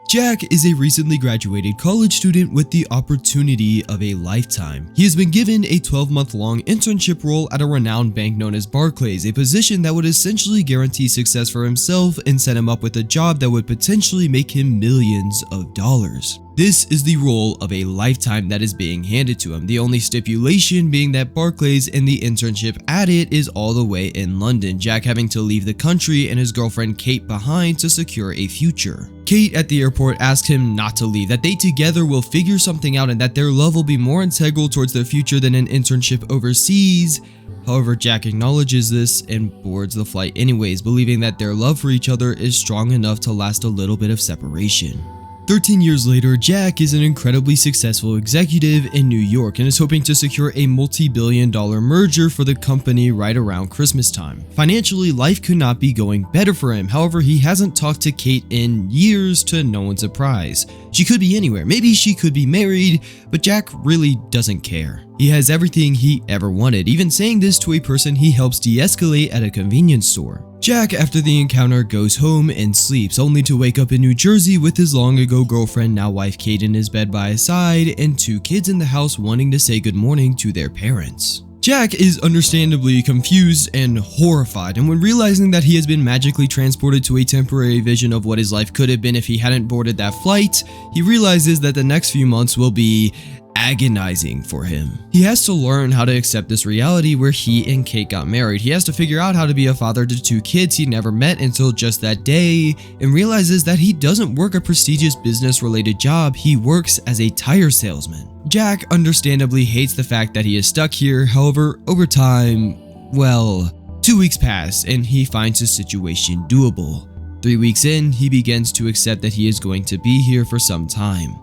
Jack is a recently graduated college student with the opportunity of a lifetime. He has been given a 12-month-long internship role at a renowned bank known as Barclays, a position that would essentially guarantee success for himself and set him up with a job that would potentially make him millions of dollars. This is the role of a lifetime that is being handed to him, the only stipulation being that Barclays and the internship at it is all the way in London, Jack having to leave the country and his girlfriend Kate behind to secure a future. Kate at the airport asks him not to leave, that they together will figure something out and that their love will be more integral towards their future than an internship overseas. However, Jack acknowledges this and boards the flight anyways, believing that their love for each other is strong enough to last a little bit of separation. 13 years later, Jack is an incredibly successful executive in New York and is hoping to secure a multi-billion-dollar merger for the company right around Christmas time. Financially, life could not be going better for him. However, he hasn't talked to Kate in years to no one's surprise. She could be anywhere, maybe she could be married, but Jack really doesn't care. He has everything he ever wanted, even saying this to a person he helps de-escalate at a convenience store. Jack, after the encounter, goes home and sleeps, only to wake up in New Jersey with his long-ago girlfriend, now wife Kate, in his bed by his side, and 2 kids in the house wanting to say good morning to their parents. Jack is understandably confused and horrified, and when realizing that he has been magically transported to a temporary vision of what his life could have been if he hadn't boarded that flight, he realizes that the next few months will be agonizing for him. He has to learn how to accept this reality where he and Kate got married. He has to figure out how to be a father to 2 kids he never met until just that day, and realizes that he doesn't work a prestigious business-related job, he works as a tire salesman. Jack understandably hates the fact that he is stuck here. However, over time, well, 2 weeks pass and he finds his situation doable. 3 weeks in, he begins to accept that he is going to be here for some time.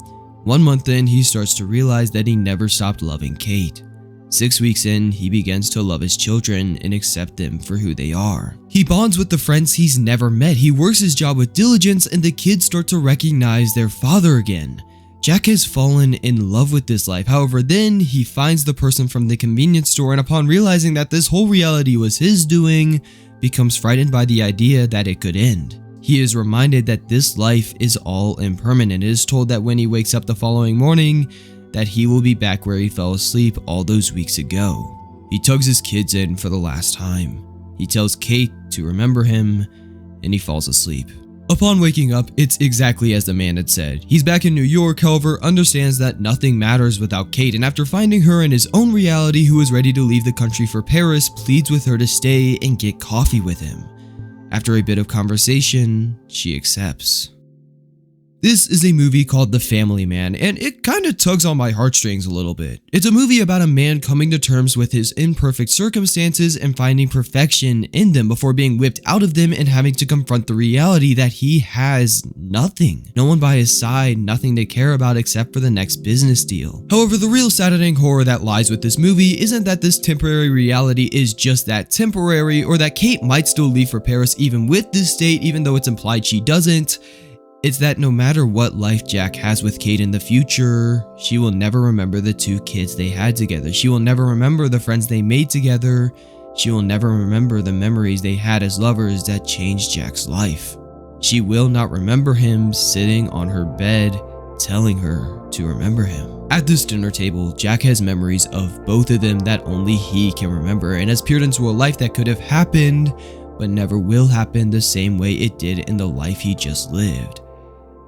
1 month in, he starts to realize that he never stopped loving Kate. 6 weeks in, he begins to love his children and accept them for who they are. He bonds with the friends he's never met, he works his job with diligence, and the kids start to recognize their father again. Jack has fallen in love with this life. However, then he finds the person from the convenience store, and upon realizing that this whole reality was his doing, becomes frightened by the idea that it could end. He is reminded that this life is all impermanent. It is told that when he wakes up the following morning, that he will be back where he fell asleep all those weeks ago. He tugs his kids in for the last time. He tells Kate to remember him, and he falls asleep. Upon waking up, it's exactly as the man had said. He's back in New York, however, understands that nothing matters without Kate, and after finding her in his own reality who is ready to leave the country for Paris, pleads with her to stay and get coffee with him. After a bit of conversation, she accepts. This is a movie called The Family Man, and it kinda tugs on my heartstrings a little bit. It's a movie about a man coming to terms with his imperfect circumstances and finding perfection in them before being whipped out of them and having to confront the reality that he has nothing. No one by his side, nothing to care about except for the next business deal. However, the real saddening horror that lies with this movie isn't that this temporary reality is just that temporary, or that Kate might still leave for Paris even with this state, even though it's implied she doesn't. It's that no matter what life Jack has with Kate in the future, she will never remember the 2 kids they had together. She will never remember the friends they made together. She will never remember the memories they had as lovers that changed Jack's life. She will not remember him sitting on her bed telling her to remember him. At this dinner table, Jack has memories of both of them that only he can remember, and has peered into a life that could have happened but never will happen the same way it did in the life he just lived.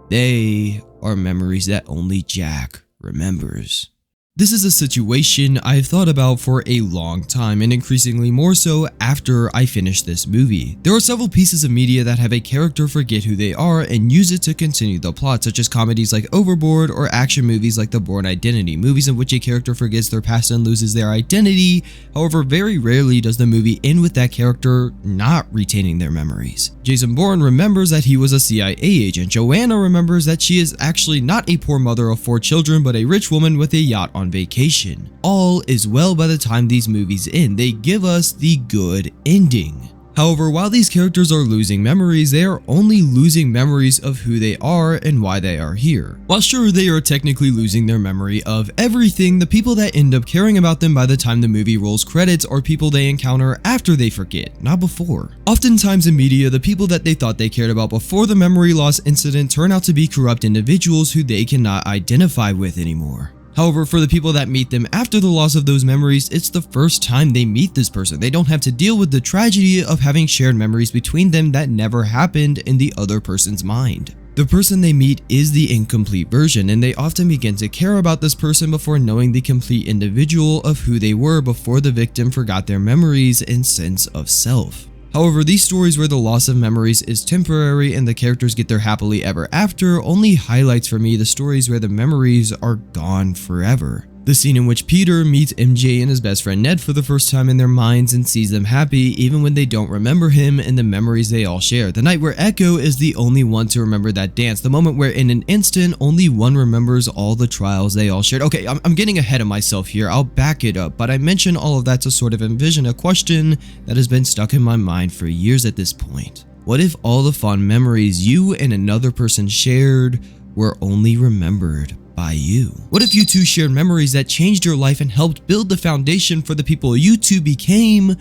They are memories that only Jack remembers. This is a situation I've thought about for a long time, and increasingly more so after I finished this movie. There are several pieces of media that have a character forget who they are and use it to continue the plot, such as comedies like Overboard or action movies like The Bourne Identity, movies in which a character forgets their past and loses their identity. However, very rarely does the movie end with that character not retaining their memories. Jason Bourne remembers that he was a CIA agent. Joanna remembers that she is actually not a poor mother of 4 children, but a rich woman with a yacht on vacation. All is well by the time these movies end. They give us the good ending. However, while these characters are losing memories, they are only losing memories of who they are and why they are here. While sure, they are technically losing their memory of everything, the people that end up caring about them by the time the movie rolls credits are people they encounter after they forget, not before. Oftentimes in media, the people that they thought they cared about before the memory loss incident turn out to be corrupt individuals who they cannot identify with anymore. However, for the people that meet them after the loss of those memories, it's the first time they meet this person. They don't have to deal with the tragedy of having shared memories between them that never happened in the other person's mind. The person they meet is the incomplete version, and they often begin to care about this person before knowing the complete individual of who they were before the victim forgot their memories and sense of self. However, these stories where the loss of memories is temporary and the characters get their happily ever after only highlights for me the stories where the memories are gone forever. The scene in which Peter meets MJ and his best friend Ned for the first time in their minds and sees them happy even when they don't remember him and the memories they all share. The night where Echo is the only one to remember that dance. The moment where in an instant only one remembers all the trials they all shared. Okay, I'm getting ahead of myself here. I'll back it up, but I mention all of that to sort of envision a question that has been stuck in my mind for years at this point. What if all the fond memories you and another person shared were only remembered by you? What if you two shared memories that changed your life and helped build the foundation for the people you two became,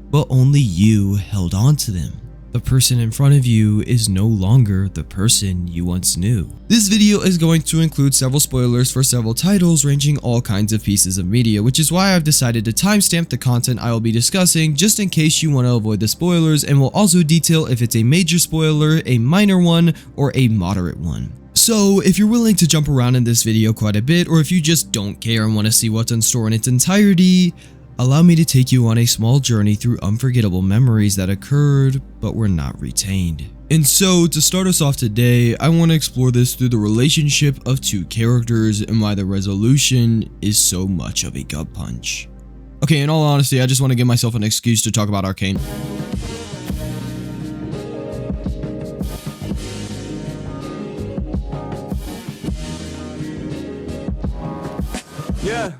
but only you held on to them? The person in front of you is no longer the person you once knew. This video is going to include several spoilers for several titles ranging all kinds of pieces of media, which is why I've decided to timestamp the content I will be discussing just in case you want to avoid the spoilers, and will also detail if it's a major spoiler, a minor one, or a moderate one. So if you're willing to jump around in this video quite a bit, or if you just don't care and want to see what's in store in its entirety, allow me to take you on a small journey through unforgettable memories that occurred but were not retained. And so to start us off today, I want to explore this through the relationship of two characters and why the resolution is so much of a gut punch. Okay, in all honesty, I just want to give myself an excuse to talk about Arcane. Yeah.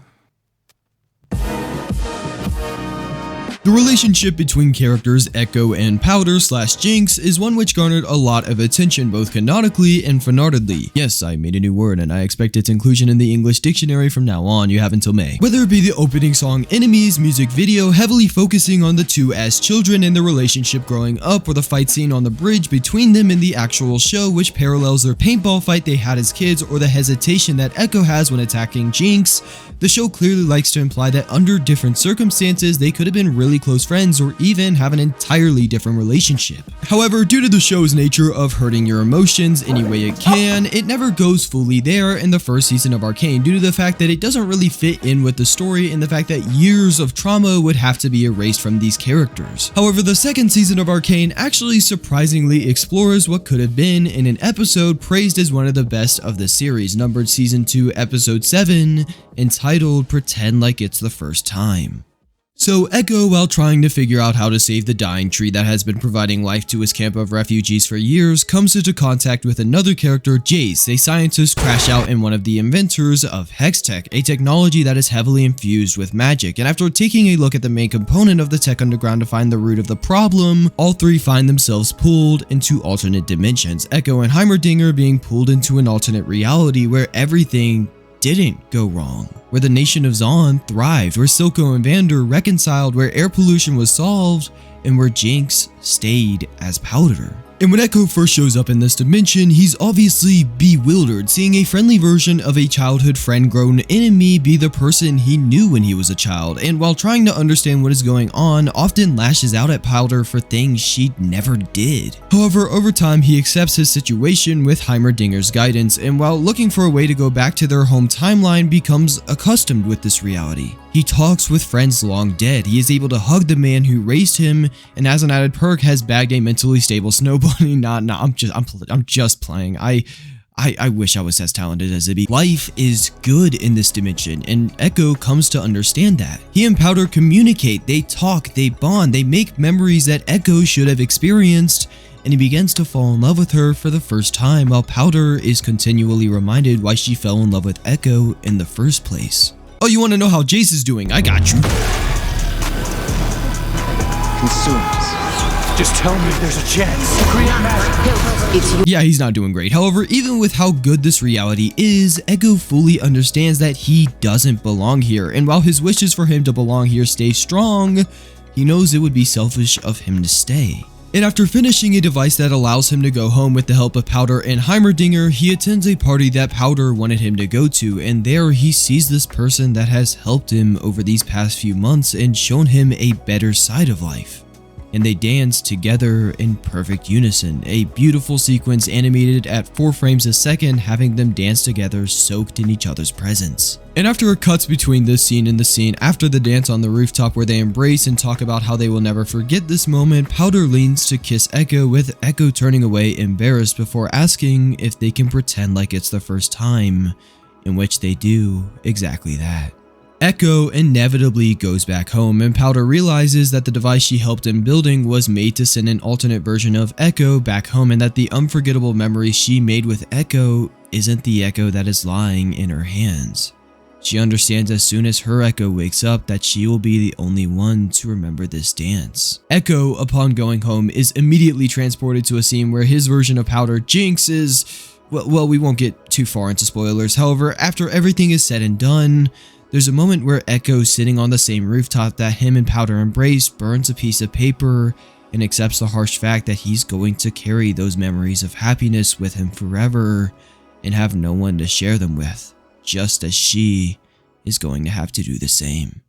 The relationship between characters Echo and Powder/Jinx is one which garnered a lot of attention both canonically and fanartedly. Yes, I made a new word and I expect its inclusion in the English dictionary from now on. You have until May. Whether it be the opening song Enemies music video heavily focusing on the two as children and their relationship growing up, or the fight scene on the bridge between them in the actual show which parallels their paintball fight they had as kids, or the hesitation that Echo has when attacking Jinx, the show clearly likes to imply that under different circumstances they could have been really close friends or even have an entirely different relationship. However, due to the show's nature of hurting your emotions any way it can, it never goes fully there in the first season of Arcane due to the fact that it doesn't really fit in with the story and the fact that years of trauma would have to be erased from these characters. However, the second season of Arcane actually surprisingly explores what could have been in an episode praised as one of the best of the series, numbered Season 2 Episode 7, entitled Pretend Like It's the First Time. So Echo, while trying to figure out how to save the dying tree that has been providing life to his camp of refugees for years, comes into contact with another character, Jace, a scientist crash out and one of the inventors of Hextech, a technology that is heavily infused with magic. And after taking a look at the main component of the tech underground to find the root of the problem, all three find themselves pulled into alternate dimensions, Echo and Heimerdinger being pulled into an alternate reality where everything didn't go wrong, where the nation of Zon thrived, where Silco and Vander reconciled, where air pollution was solved, and where Jinx stayed as Powder. And when Echo first shows up in this dimension, he's obviously bewildered, seeing a friendly version of a childhood friend grown enemy be the person he knew when he was a child, and while trying to understand what is going on, often lashes out at Powder for things she never did. However, over time he accepts his situation with Heimerdinger's guidance, and while looking for a way to go back to their home timeline, becomes accustomed with this reality. He talks with friends long dead, he is able to hug the man who raised him, and as an added perk has bagged a mentally stable snow bunny. I'm just playing. I wish I was as talented as Ibby. Life is good in this dimension, and Echo comes to understand that. He and Powder communicate, they talk, they bond, they make memories that Echo should have experienced, and he begins to fall in love with her for the first time, while Powder is continually reminded why she fell in love with Echo in the first place. Oh, you want to know how Jace is doing? I got you. Consumes. Just tell me there's a chance to create magic. Yeah, he's not doing great. However, even with how good this reality is, Echo fully understands that he doesn't belong here, and while his wishes for him to belong here stay strong, he knows it would be selfish of him to stay. And after finishing a device that allows him to go home with the help of Powder and Heimerdinger, he attends a party that Powder wanted him to go to, and there he sees this person that has helped him over these past few months and shown him a better side of life. And they dance together in perfect unison, a beautiful sequence animated at 4 frames a second, having them dance together soaked in each other's presence. And after it cuts between this scene and the scene after the dance on the rooftop where they embrace and talk about how they will never forget this moment, Powder leans to kiss Echo, with Echo turning away embarrassed before asking if they can pretend like it's the first time, in which they do exactly that. Echo inevitably goes back home, and Powder realizes that the device she helped in building was made to send an alternate version of Echo back home, and that the unforgettable memory she made with Echo isn't the Echo that is lying in her hands. She understands as soon as her Echo wakes up that she will be the only one to remember this dance. Echo, upon going home, is immediately transported to a scene where his version of Powder, Jinx, is... Well, we won't get too far into spoilers. However, after everything is said and done, there's a moment where Echo, sitting on the same rooftop that him and Powder embrace, burns a piece of paper and accepts the harsh fact that he's going to carry those memories of happiness with him forever and have no one to share them with, just as she is going to have to do the same.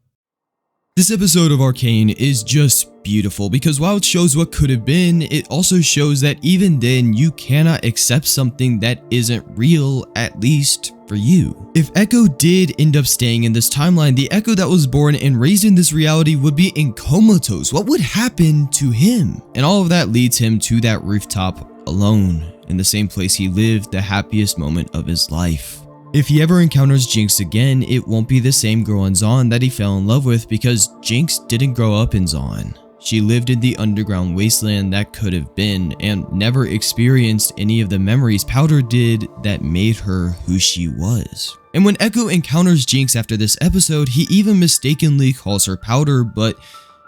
This episode of Arcane is just beautiful because while it shows what could have been, it also shows that even then you cannot accept something that isn't real, at least for you. If Echo did end up staying in this timeline, the Echo that was born and raised in this reality would be in comatose. What would happen to him? And all of that leads him to that rooftop alone, in the same place he lived the happiest moment of his life. If he ever encounters Jinx again, it won't be the same girl in Zaun that he fell in love with, because Jinx didn't grow up in Zaun. She lived in the underground wasteland that could have been, and never experienced any of the memories Powder did that made her who she was. And when Echo encounters Jinx after this episode, he even mistakenly calls her Powder, but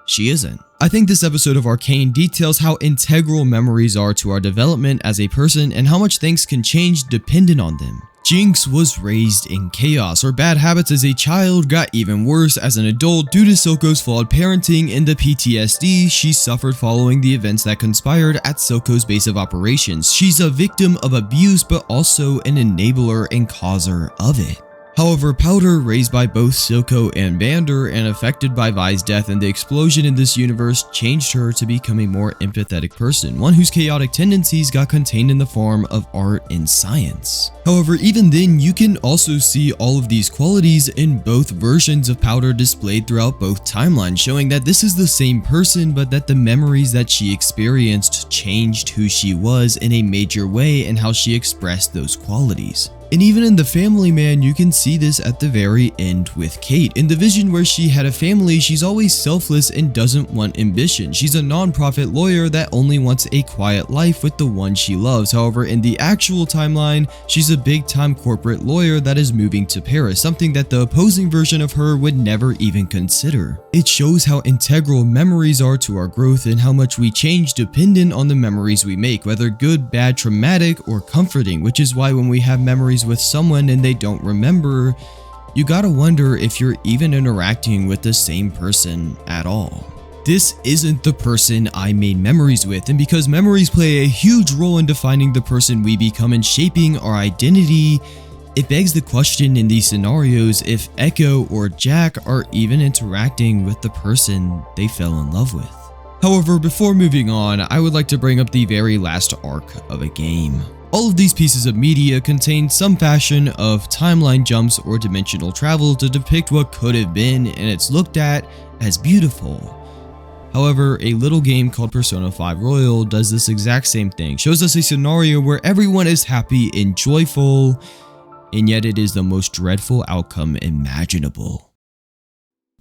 she isn't. I think this episode of Arcane details how integral memories are to our development as a person and how much things can change dependent on them. Jinx was raised in chaos. Her bad habits as a child got even worse as an adult due to Silco's flawed parenting and the PTSD she suffered following the events that conspired at Silco's base of operations. She's a victim of abuse, but also an enabler and causer of it. However, Powder, raised by both Silco and Vander and affected by Vi's death and the explosion in this universe, changed her to become a more empathetic person, one whose chaotic tendencies got contained in the form of art and science. However, even then, you can also see all of these qualities in both versions of Powder displayed throughout both timelines, showing that this is the same person, but that the memories that she experienced changed who she was in a major way and how she expressed those qualities. And even in The Family Man, you can see this at the very end with Kate. In the vision where she had a family, she's always selfless and doesn't want ambition. She's a non-profit lawyer that only wants a quiet life with the one she loves. However, in the actual timeline, she's a big-time corporate lawyer that is moving to Paris, something that the opposing version of her would never even consider. It shows how integral memories are to our growth and how much we change dependent on the memories we make, whether good, bad, traumatic, or comforting, which is why when we have memories with someone and they don't remember, you gotta wonder if you're even interacting with the same person at all. This isn't the person I made memories with, and because memories play a huge role in defining the person we become and shaping our identity, it begs the question in these scenarios if Echo or Jack are even interacting with the person they fell in love with. However, before moving on, I would like to bring up the very last arc of a game. All of these pieces of media contain some fashion of timeline jumps or dimensional travel to depict what could have been, and it's looked at as beautiful. However, a little game called Persona 5 Royal does this exact same thing, shows us a scenario where everyone is happy and joyful, and yet it is the most dreadful outcome imaginable.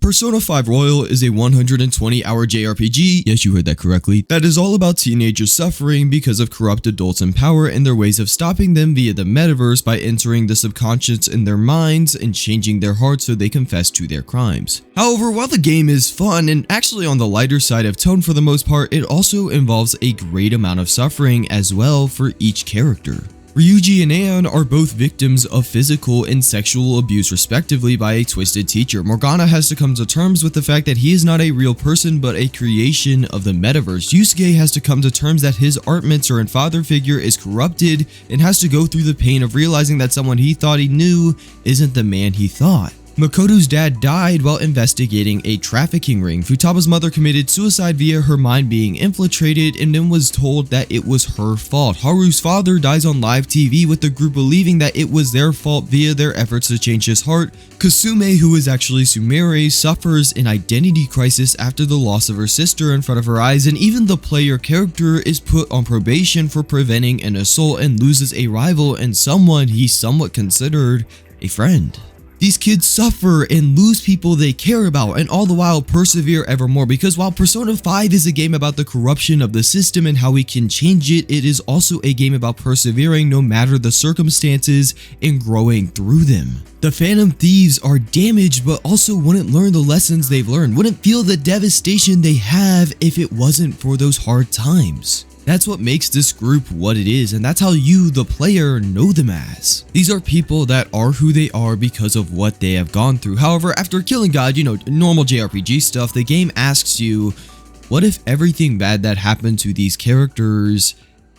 Persona 5 Royal is a 120-hour JRPG, yes you heard that correctly, that is all about teenagers suffering because of corrupt adults in power and their ways of stopping them via the metaverse by entering the subconscious in their minds and changing their hearts so they confess to their crimes. However, while the game is fun and actually on the lighter side of tone for the most part, it also involves a great amount of suffering as well for each character. Ryuji and Aon are both victims of physical and sexual abuse respectively by a twisted teacher. Morgana has to come to terms with the fact that he is not a real person but a creation of the metaverse. Yusuke has to come to terms that his art mentor and father figure is corrupted and has to go through the pain of realizing that someone he thought he knew isn't the man he thought. Makoto's dad died while investigating a trafficking ring. Futaba's mother committed suicide via her mind being infiltrated and then was told that it was her fault. Haru's father dies on live TV with the group believing that it was their fault via their efforts to change his heart. Kasume, who is actually Sumire, suffers an identity crisis after the loss of her sister in front of her eyes, and even the player character is put on probation for preventing an assault and loses a rival and someone he somewhat considered a friend. These kids suffer and lose people they care about and all the while persevere evermore, because while Persona 5 is a game about the corruption of the system and how we can change it, it is also a game about persevering no matter the circumstances and growing through them. The Phantom Thieves are damaged but also wouldn't learn the lessons they've learned, wouldn't feel the devastation they have if it wasn't for those hard times. That's what makes this group what it is, and that's how you, the player, know them as. These are people that are who they are because of what they have gone through. However, after killing God, normal JRPG stuff, the game asks you, what if everything bad that happened to these characters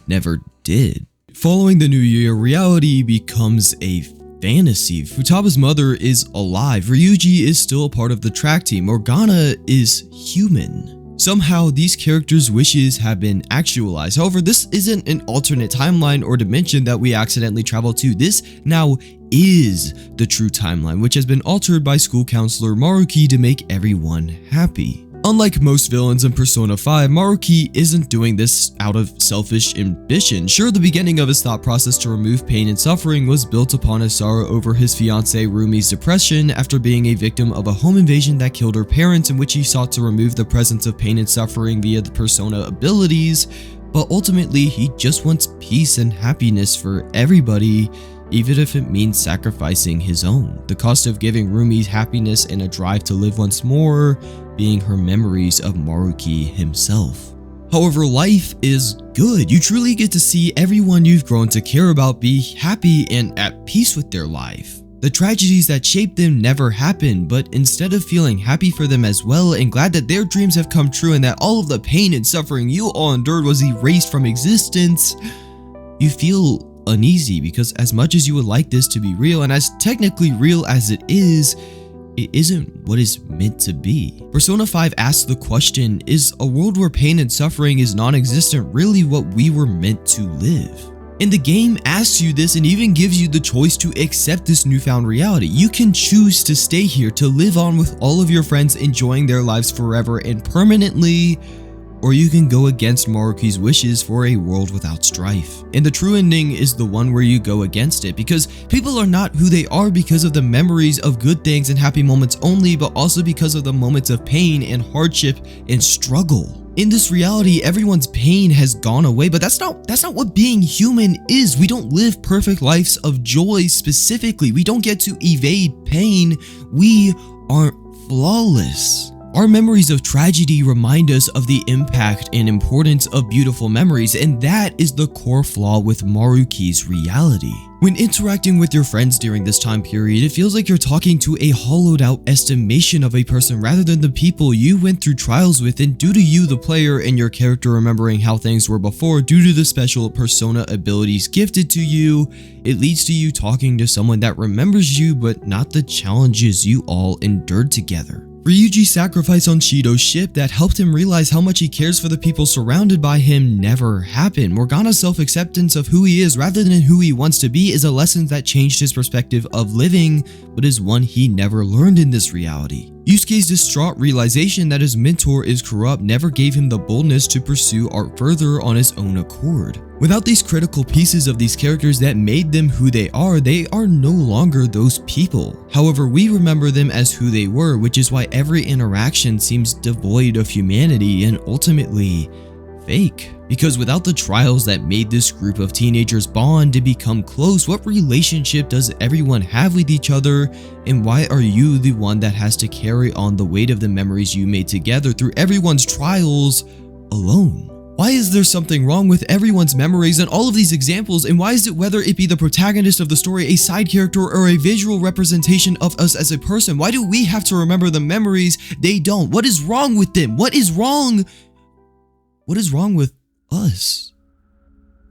never did? Following the new year, reality becomes a fantasy. Futaba's mother is alive, Ryuji is still a part of the track team, Morgana is human. Somehow, these characters' wishes have been actualized. However, this isn't an alternate timeline or dimension that we accidentally travel to. This now is the true timeline, which has been altered by school counselor Maruki to make everyone happy. Unlike most villains in Persona 5, Maruki isn't doing this out of selfish ambition. Sure, the beginning of his thought process to remove pain and suffering was built upon his sorrow over his fiancée Rumi's depression after being a victim of a home invasion that killed her parents, in which he sought to remove the presence of pain and suffering via the Persona abilities, but ultimately he just wants peace and happiness for everybody, even if it means sacrificing his own. The cost of giving Rumi's happiness and a drive to live once more being her memories of Maruki himself. However, life is good. You truly get to see everyone you've grown to care about be happy and at peace with their life. The tragedies that shaped them never happened, but instead of feeling happy for them as well and glad that their dreams have come true and that all of the pain and suffering you all endured was erased from existence, you feel uneasy, because as much as you would like this to be real, and as technically real as it isn't what it's meant to be. Persona 5 asks the question, is a world where pain and suffering is non-existent really what we were meant to live? And the game asks you this and even gives you the choice to accept this newfound reality. You can choose to stay here, to live on with all of your friends enjoying their lives forever and permanently, or you can go against Maruki's wishes for a world without strife. And the true ending is the one where you go against it, because people are not who they are because of the memories of good things and happy moments only, but also because of the moments of pain and hardship and struggle. In this reality, everyone's pain has gone away, but that's not what being human is. We don't live perfect lives of joy specifically. We don't get to evade pain. We aren't flawless. Our memories of tragedy remind us of the impact and importance of beautiful memories, and that is the core flaw with Maruki's reality. When interacting with your friends during this time period, it feels like you're talking to a hollowed out estimation of a person rather than the people you went through trials with, and due to you, the player, and your character remembering how things were before due to the special persona abilities gifted to you, it leads to you talking to someone that remembers you but not the challenges you all endured together. Ryuji's sacrifice on Shido's ship that helped him realize how much he cares for the people surrounded by him never happened. Morgana's self-acceptance of who he is rather than who he wants to be is a lesson that changed his perspective of living, but is one he never learned in this reality. Yusuke's distraught realization that his mentor is corrupt never gave him the boldness to pursue art further on his own accord. Without these critical pieces of these characters that made them who they are no longer those people. However, we remember them as who they were, which is why every interaction seems devoid of humanity and ultimately fake. Because without the trials that made this group of teenagers bond and become close, what relationship does everyone have with each other, and why are you the one that has to carry on the weight of the memories you made together through everyone's trials alone? Why is there something wrong with everyone's memories in all of these examples, and why is it, whether it be the protagonist of the story, a side character, or a visual representation of us as a person, why do we have to remember the memories they don't? What is wrong with them? What is wrong? What is wrong with us?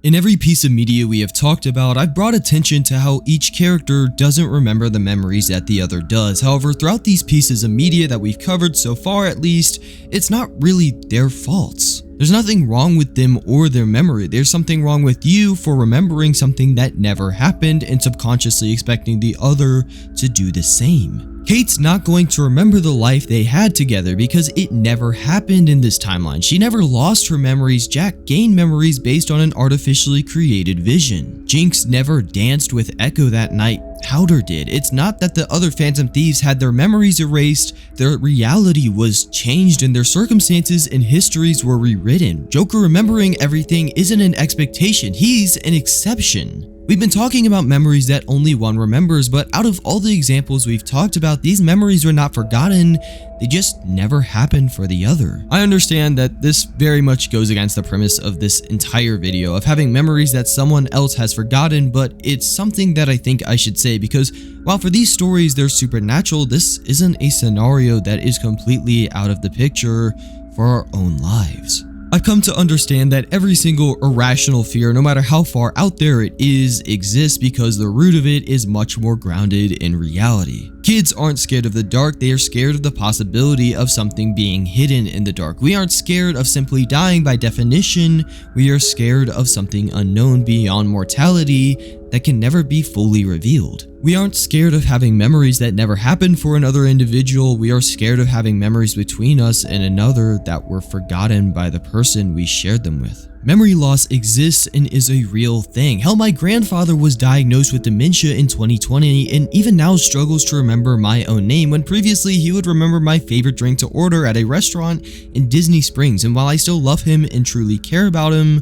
In every piece of media we have talked about, I've brought attention to how each character doesn't remember the memories that the other does. However, throughout these pieces of media that we've covered so far at least, it's not really their faults. There's nothing wrong with them or their memory. There's something wrong with you for remembering something that never happened and subconsciously expecting the other to do the same. Kate's not going to remember the life they had together because it never happened in this timeline. She never lost her memories. Jack gained memories based on an artificially created vision. Jinx never danced with Echo that night. Powder did. It's not that the other Phantom Thieves had their memories erased, their reality was changed and their circumstances and histories were rewritten. Joker remembering everything isn't an expectation, he's an exception. We've been talking about memories that only one remembers, but out of all the examples we've talked about, these memories were not forgotten, they just never happened for the other. I understand that this very much goes against the premise of this entire video of having memories that someone else has forgotten, but it's something that I think I should say because while for these stories they're supernatural, this isn't a scenario that is completely out of the picture for our own lives. I've come to understand that every single irrational fear, no matter how far out there it is, exists because the root of it is much more grounded in reality. Kids aren't scared of the dark, they are scared of the possibility of something being hidden in the dark. We aren't scared of simply dying by definition, we are scared of something unknown beyond mortality that can never be fully revealed. We aren't scared of having memories that never happened for another individual, we are scared of having memories between us and another that were forgotten by the person we shared them with. Memory loss exists and is a real thing. Hell, my grandfather was diagnosed with dementia in 2020 and even now struggles to remember my own name when previously he would remember my favorite drink to order at a restaurant in Disney Springs. And while I still love him and truly care about him,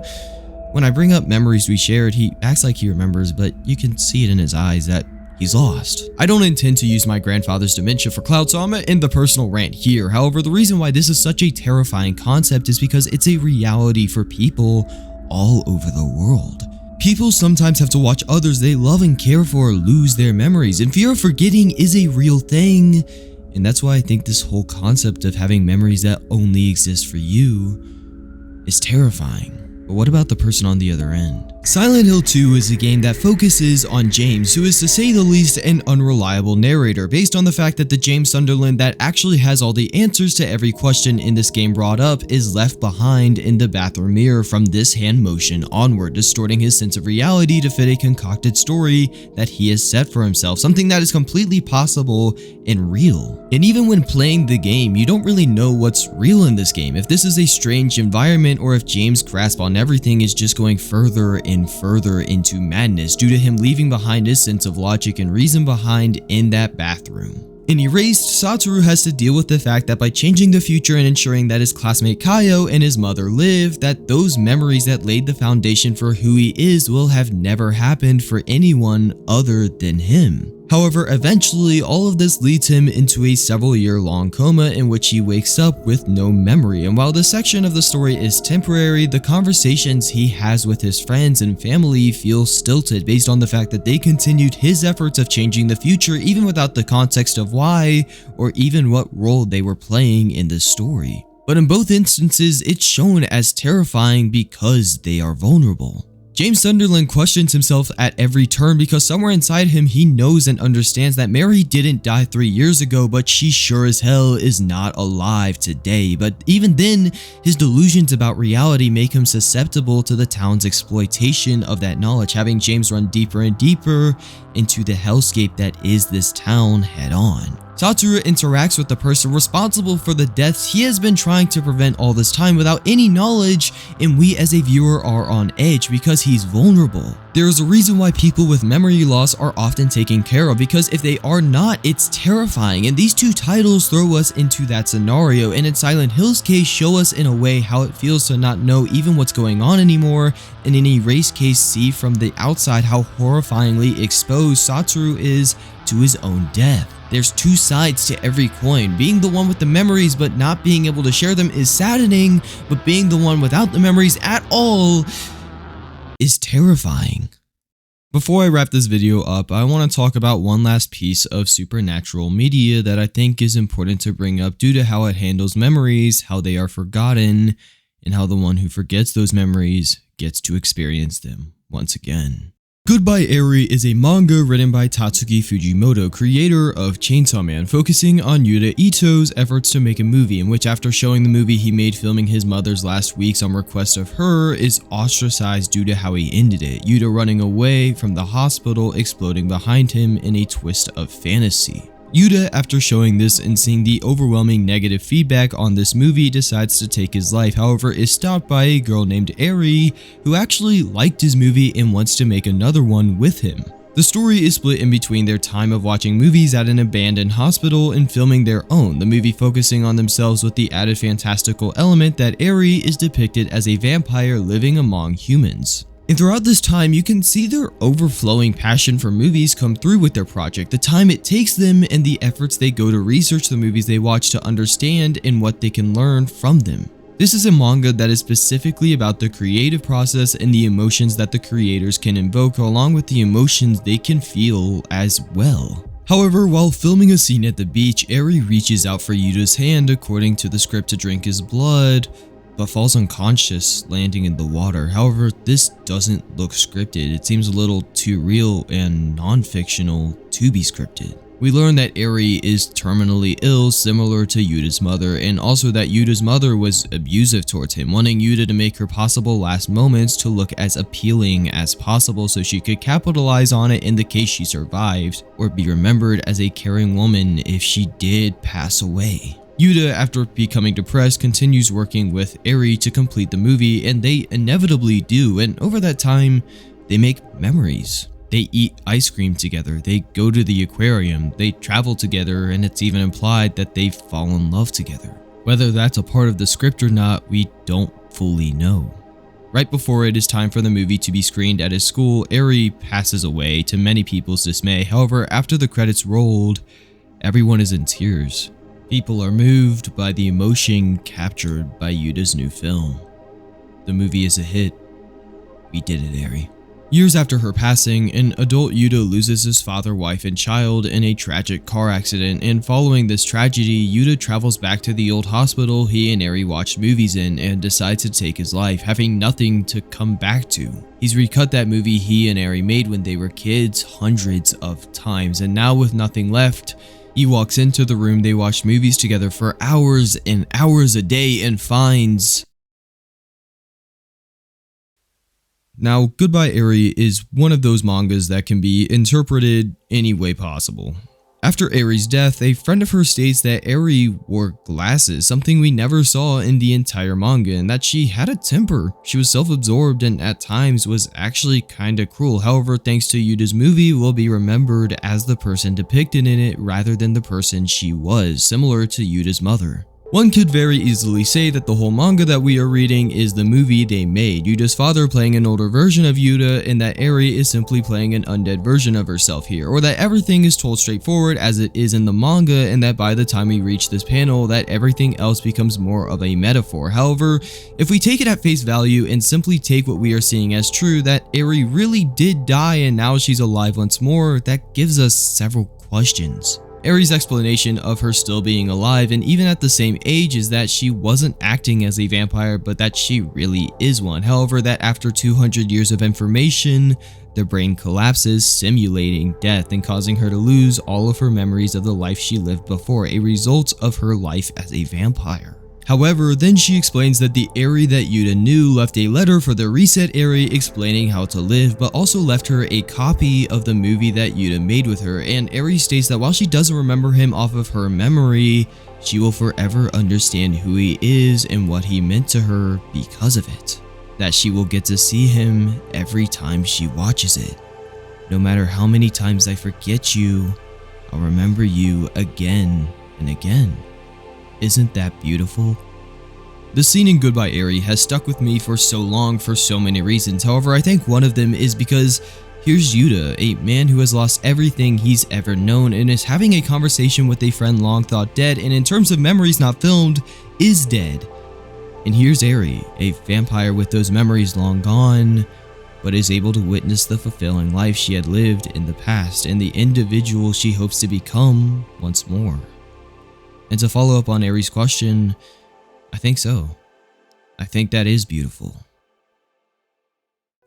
when I bring up memories we shared, he acts like he remembers, but you can see it in his eyes that he's lost. I don't intend to use my grandfather's dementia for clout, so I'm gonna end the personal rant here. However, the reason why this is such a terrifying concept is because it's a reality for people all over the world. People sometimes have to watch others they love and care for lose their memories, and fear of forgetting is a real thing. And that's why I think this whole concept of having memories that only exist for you is terrifying. But what about the person on the other end? Silent Hill 2 is a game that focuses on James, who is to say the least an unreliable narrator, based on the fact that the James Sunderland that actually has all the answers to every question in this game brought up is left behind in the bathroom mirror from this hand motion onward, distorting his sense of reality to fit a concocted story that he has set for himself, something that is completely possible and real. And even when playing the game, you don't really know what's real in this game, if this is a strange environment or if James' grasp on everything is just going further and further into madness due to him leaving behind his sense of logic and reason behind in that bathroom. In Erased, Satoru has to deal with the fact that by changing the future and ensuring that his classmate Kaio and his mother live, that those memories that laid the foundation for who he is will have never happened for anyone other than him. However, eventually all of this leads him into a several-year-long coma in which he wakes up with no memory, and while this section of the story is temporary, the conversations he has with his friends and family feel stilted based on the fact that they continued his efforts of changing the future even without the context of why or even what role they were playing in the story. But in both instances, it's shown as terrifying because they are vulnerable. James Sunderland questions himself at every turn because somewhere inside him he knows and understands that Mary didn't die 3 years ago, but she sure as hell is not alive today. But even then, his delusions about reality make him susceptible to the town's exploitation of that knowledge, having James run deeper and deeper into the hellscape that is this town head on. Satoru interacts with the person responsible for the deaths he has been trying to prevent all this time without any knowledge, and we as a viewer are on edge because he's vulnerable. There is a reason why people with memory loss are often taken care of, because if they are not, it's terrifying, and these two titles throw us into that scenario, and in Silent Hill's case show us in a way how it feels to not know even what's going on anymore, and in Erase case see from the outside how horrifyingly exposed Satoru is to his own death. There's two sides to every coin. Being the one with the memories but not being able to share them is saddening, but being the one without the memories at all is terrifying. Before I wrap this video up, I want to talk about one last piece of supernatural media that I think is important to bring up due to how it handles memories, how they are forgotten, and how the one who forgets those memories gets to experience them once again. Goodbye Eri is a manga written by Tatsuki Fujimoto, creator of Chainsaw Man, focusing on Yuta Ito's efforts to make a movie, in which after showing the movie he made filming his mother's last weeks on request of her, is ostracized due to how he ended it, Yuta running away from the hospital exploding behind him in a twist of fantasy. Yuta, after showing this and seeing the overwhelming negative feedback on this movie, decides to take his life, however is stopped by a girl named Eri, who actually liked his movie and wants to make another one with him. The story is split in between their time of watching movies at an abandoned hospital and filming their own, the movie focusing on themselves with the added fantastical element that Eri is depicted as a vampire living among humans. And throughout this time, you can see their overflowing passion for movies come through with their project, the time it takes them and the efforts they go to research the movies they watch to understand and what they can learn from them. This is a manga that is specifically about the creative process and the emotions that the creators can invoke, along with the emotions they can feel as well. However, while filming a scene at the beach, Eri reaches out for Yuta's hand according to the script to drink his blood, but falls unconscious, landing in the water. However, this doesn't look scripted. It seems a little too real and non-fictional to be scripted. We learn that Eri is terminally ill, similar to Yuta's mother, and also that Yuta's mother was abusive towards him, wanting Yuta to make her possible last moments to look as appealing as possible so she could capitalize on it in the case she survived, or be remembered as a caring woman if she did pass away. Yuta, after becoming depressed, continues working with Eri to complete the movie, and they inevitably do, and over that time, they make memories. They eat ice cream together, they go to the aquarium, they travel together, and it's even implied that they fall in love together. Whether that's a part of the script or not, we don't fully know. Right before it is time for the movie to be screened at his school, Eri passes away to many people's dismay. However, after the credits rolled, everyone is in tears. People are moved by the emotion captured by Yuta's new film. The movie is a hit. We did it, Eri. Years after her passing, an adult Yuta loses his father, wife, and child in a tragic car accident, and following this tragedy, Yuta travels back to the old hospital he and Eri watched movies in and decides to take his life, having nothing to come back to. He's recut that movie he and Eri made when they were kids hundreds of times, and now with nothing left, he walks into the room they watched movies together for hours and hours a day and finds... Now, Goodbye Eri is one of those mangas that can be interpreted any way possible. After Eri's death, a friend of hers states that Eri wore glasses, something we never saw in the entire manga, and that she had a temper. She was self-absorbed and at times was actually kinda cruel. However, thanks to Yuta's movie, will be remembered as the person depicted in it rather than the person she was, similar to Yuta's mother. One could very easily say that the whole manga that we are reading is the movie they made, Yuta's father playing an older version of Yuta, and that Eri is simply playing an undead version of herself here, or that everything is told straightforward as it is in the manga, and that by the time we reach this panel, that everything else becomes more of a metaphor. However, if we take it at face value and simply take what we are seeing as true, that Eri really did die and now she's alive once more, that gives us several questions. Eri's explanation of her still being alive and even at the same age is that she wasn't acting as a vampire, but that she really is one. However, that after 200 years of information, the brain collapses, simulating death and causing her to lose all of her memories of the life she lived before, a result of her life as a vampire. However, then she explains that the Eri that Yuta knew left a letter for the reset Eri explaining how to live, but also left her a copy of the movie that Yuta made with her, and Eri states that while she doesn't remember him off of her memory, she will forever understand who he is and what he meant to her because of it. That she will get to see him every time she watches it. No matter how many times I forget you, I'll remember you again and again. Isn't that beautiful? The scene in Goodbye Eri has stuck with me for so long for so many reasons. However, I think one of them is because here's Yuta, a man who has lost everything he's ever known and is having a conversation with a friend long thought dead, and in terms of memories not filmed, is dead. And here's Eri, a vampire with those memories long gone, but is able to witness the fulfilling life she had lived in the past and the individual she hopes to become once more. And to follow up on Eri's question, I think so. I think that is beautiful.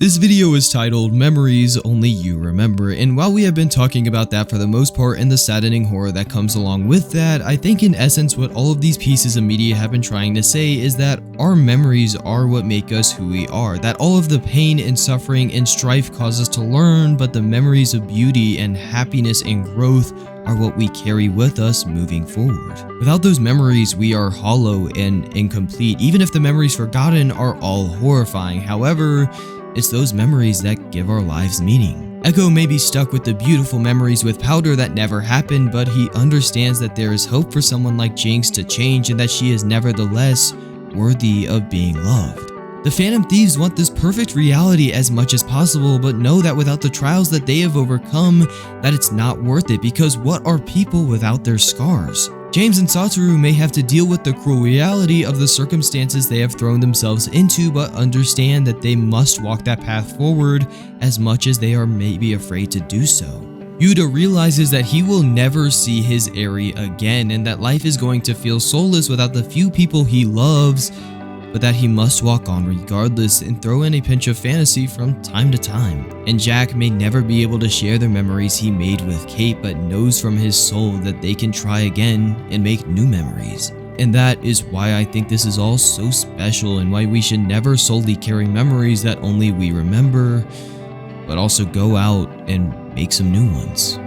This video is titled Memories Only You Remember, and while we have been talking about that for the most part and the saddening horror that comes along with that, I think in essence what all of these pieces of media have been trying to say is that our memories are what make us who we are, that all of the pain and suffering and strife cause us to learn, but the memories of beauty and happiness and growth are what we carry with us moving forward. Without those memories, we are hollow and incomplete, even if the memories forgotten are all horrifying. However, it's those memories that give our lives meaning. Echo may be stuck with the beautiful memories with Powder that never happened, but he understands that there is hope for someone like Jinx to change and that she is nevertheless worthy of being loved. The Phantom Thieves want this perfect reality as much as possible, but know that without the trials that they have overcome, that it's not worth it, because what are people without their scars? James and Satoru may have to deal with the cruel reality of the circumstances they have thrown themselves into, but understand that they must walk that path forward as much as they are maybe afraid to do so. Yuta realizes that he will never see his Eri again, and that life is going to feel soulless without the few people he loves, but that he must walk on regardless and throw in a pinch of fantasy from time to time. And Jack may never be able to share the memories he made with Kate, but knows from his soul that they can try again and make new memories. And that is why I think this is all so special, and why we should never solely carry memories that only we remember, but also go out and make some new ones.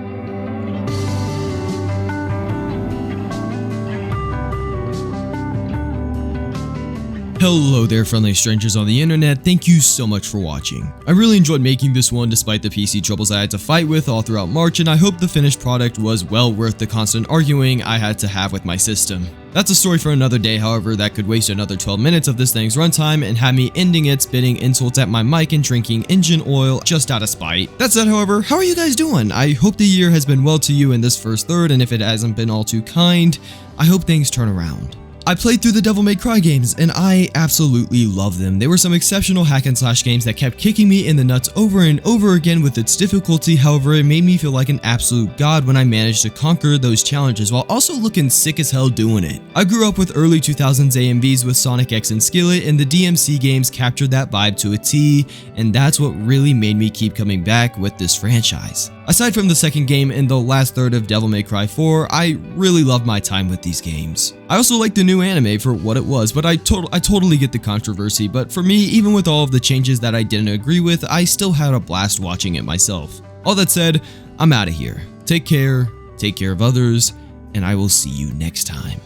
Hello there, friendly strangers on the internet. Thank you so much for watching. I really enjoyed making this one despite the PC troubles I had to fight with all throughout March, and I hope the finished product was well worth the constant arguing I had to have with my system. That's a story for another day. However, that could waste another 12 minutes of this thing's runtime and have me ending it spitting insults at my mic and drinking engine oil just out of spite. That said, however, how are you guys doing? I hope the year has been well to you in this first third, and if it hasn't been all too kind, I hope things turn around. I played through the Devil May Cry games, and I absolutely love them. They were some exceptional hack and slash games that kept kicking me in the nuts over and over again with its difficulty. However, it made me feel like an absolute god when I managed to conquer those challenges while also looking sick as hell doing it. I grew up with early 2000s AMVs with Sonic X and Skillet, and the DMC games captured that vibe to a T, and that's what really made me keep coming back with this franchise. Aside from the second game and the last third of Devil May Cry 4, I really loved my time with these games. I also liked the new anime for what it was, but I totally get the controversy, but for me, even with all of the changes that I didn't agree with, I still had a blast watching it myself. All that said, I'm out of here. Take care of others, and I will see you next time.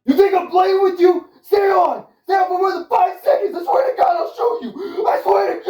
You think I'm playing with you? Stay on! Stay on for more than 5 seconds! I swear to God I'll show you! I swear to God!